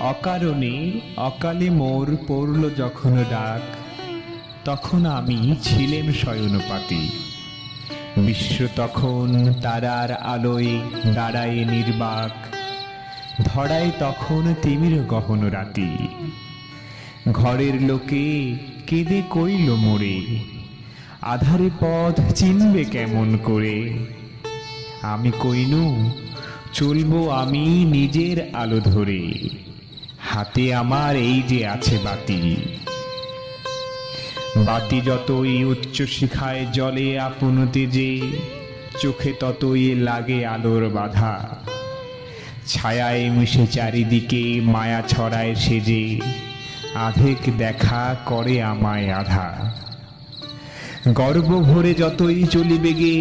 অকারণে অকালে মোর পড়ল যখন ডাক, তখন আমি ছিলেম শয়নপাতে। বিশ্ব তখন তারার আলোয় দাঁড়ায় নির্বাক, ধরায় তখন তিমির গহন রাতি। ঘরের লোকে কেঁদে কইল মোরে, আধারে পথ চিনবে কেমন করে। আমি কইনু, চলবো আমি নিজের আলো ধরে, হাতে আমার এই যে আছে বাতি। বাতি যতই উচ্চ শিখায় জলে আপন তেজে, চোখে ততই লাগে আলোর বাধা। ছায়ায় মিশে চারিদিকে মায়া ছড়ায় সেজে, আধেক দেখা করে আমায় আধা। গর্ব ভরে যতই চলিবে গে,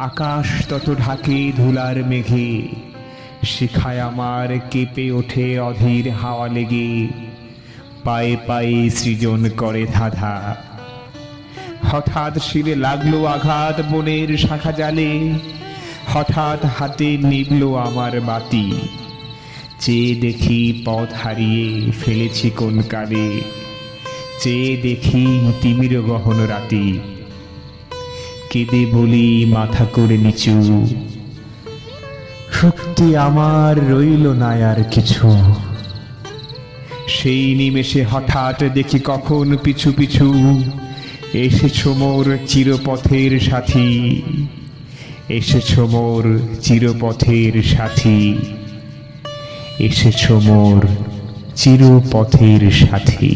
আকাশ তত ঢাকে ধুলার মেঘে। শিখায় আমার কেঁপে ওঠে অধীর হাওয়া লেগে, পায়ে পায়ে সৃজন করে ধাঁধা। হঠাৎ শিরে লাগলো আঘাত বনের শাখা জালে, হঠাৎ হাতে নিভল আমার বাতি। চেয়ে দেখি পথ হারিয়ে ফেলেছি কোন কালে, চেয়ে দেখি তিমির গহন রাতি। কেঁদে বলি মাথা করে নিচু, শক্তি আমার রইল না আর কিছু। সেই নিমেষে হঠাৎ দেখি কখন পিছু পিছু এসেছ মোর চিরপথের সাথী। এসেছ মোর চিরপথের সাথী, এসেছ মোর চিরপথের সাথী।